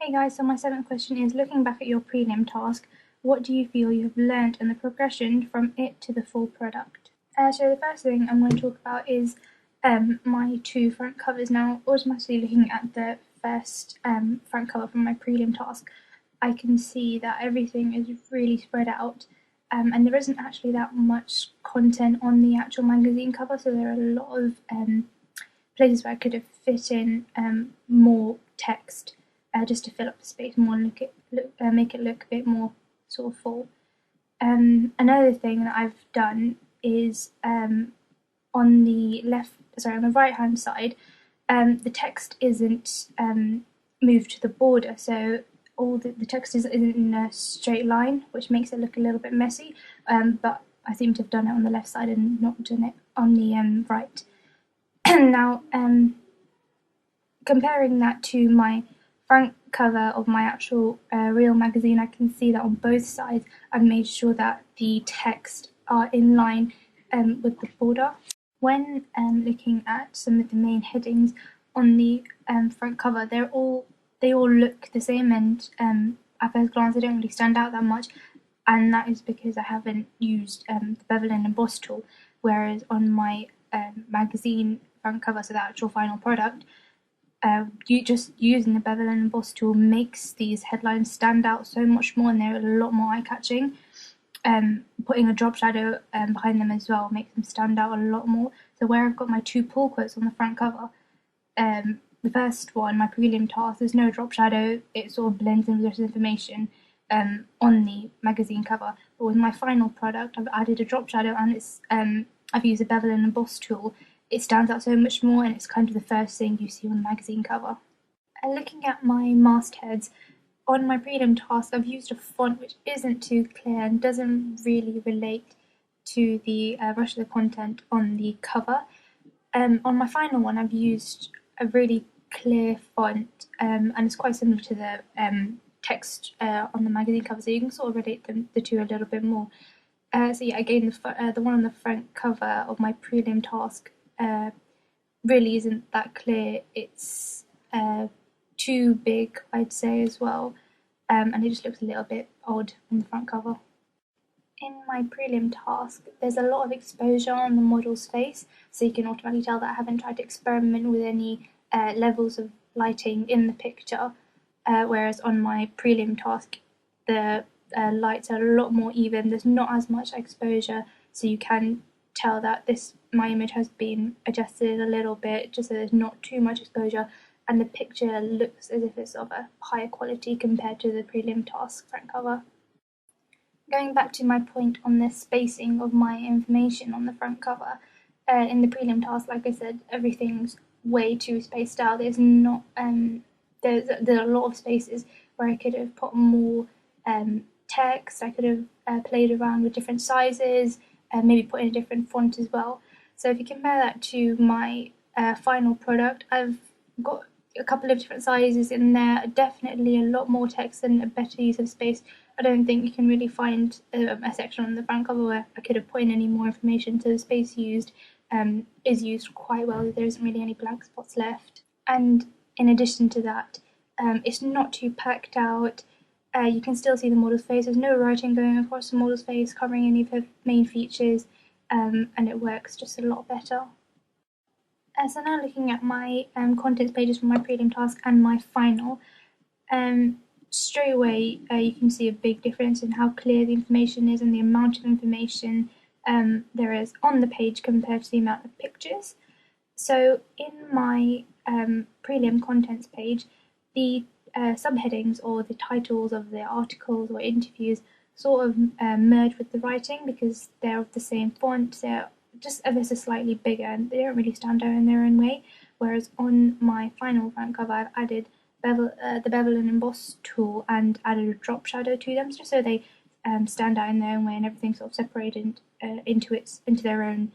Hey guys, so my seventh question is, looking back at your prelim task, what do you feel you have learned and the progression from it to the full product? So the first thing I'm going to talk about is my two front covers. Now, automatically looking at the first front cover from my prelim task, I can see that everything is really spread out, and there isn't actually that much content on the actual magazine cover, so there are a lot of places where I could have fit in more text just to fill up the space more and make it look a bit more sort of full. Another thing that I've done is on the on the right hand side, the text isn't moved to the border, so all the text isn't in a straight line, which makes it look a little bit messy. But I seem to have done it on the left side and not done it on the right. Now, comparing that to my front cover of my actual real magazine, I can see that on both sides I've made sure that the text are in line with the border. When looking at some of the main headings on the front cover, they all look the same, and at first glance they don't really stand out that much, and that is because I haven't used the bevel and emboss tool, whereas on my magazine front cover, so the actual final product, you just using the bevel and emboss tool makes these headlines stand out so much more, and they're a lot more eye-catching. Putting a drop shadow behind them as well makes them stand out a lot more. So where I've got my two pull quotes on the front cover, the first one, my prelim task, there's no drop shadow, it sort of blends in with the information on the magazine cover. But with my final product, I've added a drop shadow, and I've used a bevel and emboss tool. It stands out so much more, and it's kind of the first thing you see on the magazine cover. And looking at my mastheads, on my prelim task, I've used a font which isn't too clear and doesn't really relate to the rest of the content on the cover. On my final one, I've used a really clear font, and it's quite similar to the text on the magazine cover, so you can sort of relate the two a little bit more. So yeah, again, the one on the front cover of my prelim task really isn't that clear. It's too big, I'd say, as well, and it just looks a little bit odd on the front cover. In my prelim task, there's a lot of exposure on the model's face, so you can automatically tell that I haven't tried to experiment with any levels of lighting in the picture, whereas on my prelim task, the lights are a lot more even. There's not as much exposure, so you can tell that my image has been adjusted a little bit just so there's not too much exposure, and the picture looks as if it's of a higher quality compared to the prelim task front cover. Going back to my point on the spacing of my information on the front cover, in the prelim task, like I said, everything's way too spaced out. There's not there's a lot of spaces where I could have put more text. I could have played around with different sizes, maybe put in a different font as well. So if you compare that to my final product, I've got a couple of different sizes in there, definitely a lot more text and a better use of space. I don't think you can really find a section on the front cover where I could have put in any more information, so the space used is used quite well. There isn't really any blank spots left. And in addition to that, it's not too packed out. You can still see the model's face. There's no writing going across the model's face covering any of her main features, and it works just a lot better. So now looking at my contents pages from my prelim task and my final, straight away you can see a big difference in how clear the information is and the amount of information there is on the page compared to the amount of pictures. So in my prelim contents page, the subheadings or the titles of the articles or interviews sort of merge with the writing because they're of the same font. They're just ever so slightly bigger and they don't really stand out in their own way. Whereas on my final front cover, I've added the bevel and emboss tool and added a drop shadow to them just so they stand out in their own way and everything's sort of separated into their own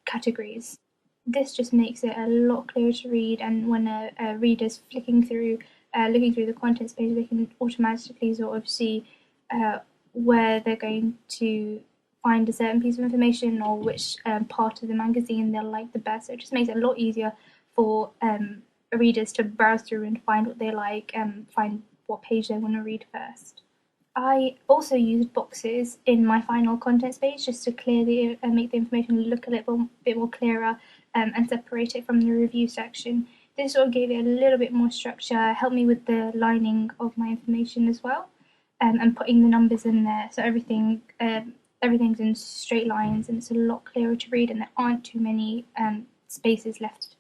categories. This just makes it a lot clearer to read, and when a reader's flicking through, looking through the contents page, they can automatically sort of see where they're going to find a certain piece of information or which part of the magazine they'll like the best. So it just makes it a lot easier for readers to browse through and find what they like and find what page they want to read first. I also used boxes in my final contents page just to clear make the information look a little bit more clearer and separate it from the review section. This sort of gave it a little bit more structure, helped me with the lining of my information as well, and putting the numbers in there so everything's in straight lines and it's a lot clearer to read and there aren't too many spaces left.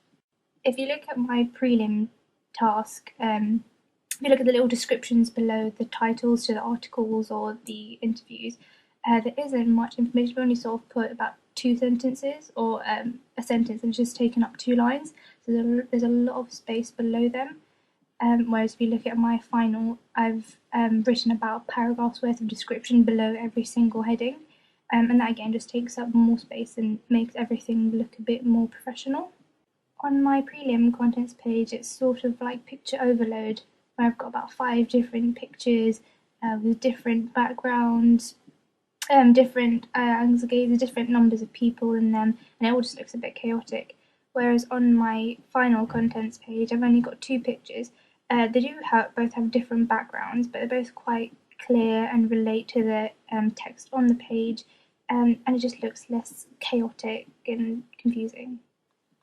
If you look at my prelim task, if you look at the little descriptions below the titles to the articles or the interviews, there isn't much information. We only sort of put about 2 sentences or a sentence and it's just taken up 2 lines. So there's a lot of space below them. Whereas if you look at my final, I've written about paragraphs worth of description below every single heading. And that again just takes up more space and makes everything look a bit more professional. On my prelim contents page, it's sort of like picture overload, where I've got about 5 different pictures with different backgrounds, different angles of gaze, different numbers of people in them, and it all just looks a bit chaotic. Whereas on my final contents page, I've only got 2 pictures. They do both have different backgrounds, but they're both quite clear and relate to the text on the page, and it just looks less chaotic and confusing.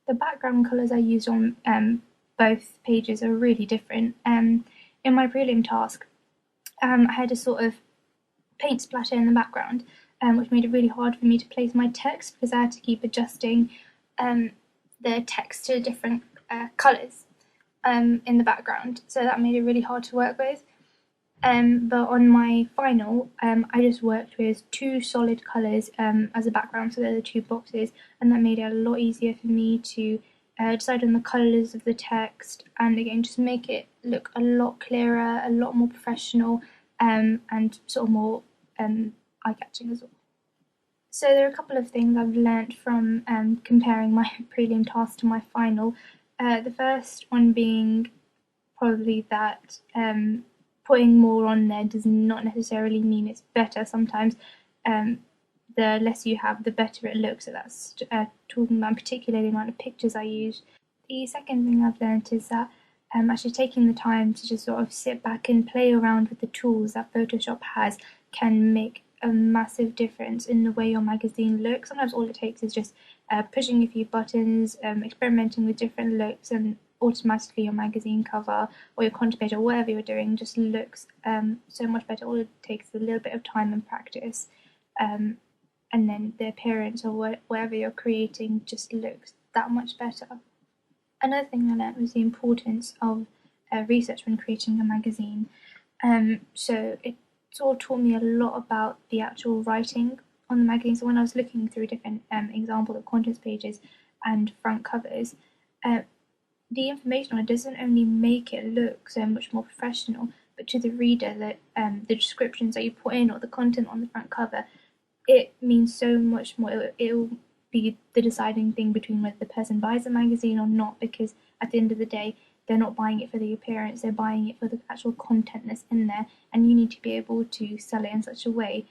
The background colours I used on both pages are really different. In my prelim task, I had a sort of paint splatter in the background, which made it really hard for me to place my text because I had to keep adjusting the text to different colours in the background, so that made it really hard to work with. But on my final, I just worked with 2 solid colours as a background, so they're the 2 boxes, and that made it a lot easier for me to decide on the colours of the text, and again just make it look a lot clearer, a lot more professional, and sort of more eye-catching as well. So there are a couple of things I've learnt from comparing my prelim task to my final. The first one being probably that putting more on there does not necessarily mean it's better. Sometimes the less you have, the better it looks. So that's talking about particularly the amount of pictures I use. The second thing I've learned is that actually taking the time to just sort of sit back and play around with the tools that Photoshop has can make a massive difference in the way your magazine looks. Sometimes all it takes is just pushing a few buttons, experimenting with different looks, and automatically your magazine cover or your content page or whatever you're doing just looks so much better. All it takes is a little bit of time and practice, and then the appearance or whatever you're creating just looks that much better. Another thing I learned was the importance of research when creating a magazine. So it sort of taught me a lot about the actual writing on the magazine. So when I was looking through different examples of contents pages and front covers, the information on it doesn't only make it look so much more professional, but to the reader, that the descriptions that you put in or the content on the front cover, it means so much more. It'll be the deciding thing between whether the person buys the magazine or not, because at the end of the day, they're not buying it for the appearance, they're buying it for the actual content that's in there, and you need to be able to sell it in such a way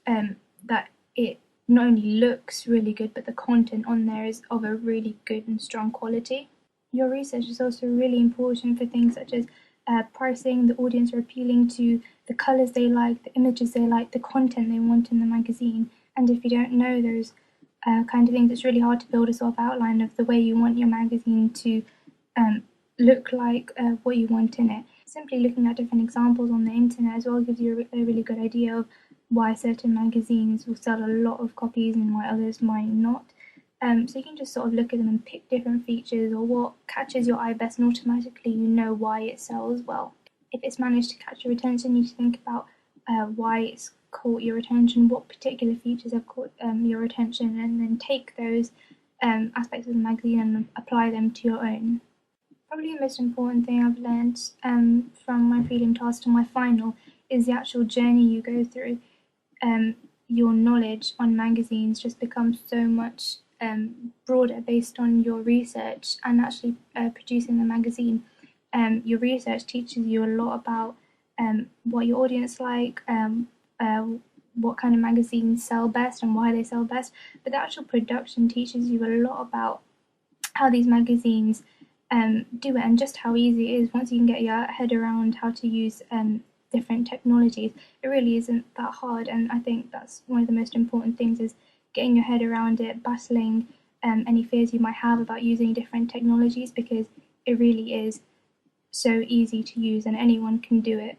that it not only looks really good, but the content on there is of a really good and strong quality. Your research is also really important for things such as pricing, the audience are appealing to, the colours they like, the images they like, the content they want in the magazine. And if you don't know those kind of things, it's really hard to build a sort of outline of the way you want your magazine to look like, what you want in it. Simply looking at different examples on the internet as well gives you a really good idea of why certain magazines will sell a lot of copies and why others might not. So you can just sort of look at them and pick different features or what catches your eye best, and automatically you know why it sells well. If it's managed to catch your attention, you need to think about why it's caught your attention, what particular features have caught your attention, and then take those aspects of the magazine and apply them to your own. Probably the most important thing I've learned from my prelim task to my final is the actual journey you go through. Your knowledge on magazines just becomes so much broader based on your research and actually producing the magazine. Your research teaches you a lot about what your audience like, what kind of magazines sell best and why they sell best, but the actual production teaches you a lot about how these magazines do it, and just how easy it is once you can get your head around how to use different technologies. It really isn't that hard, and I think that's one of the most important things is getting your head around it, battling any fears you might have about using different technologies, because it really is so easy to use and anyone can do it.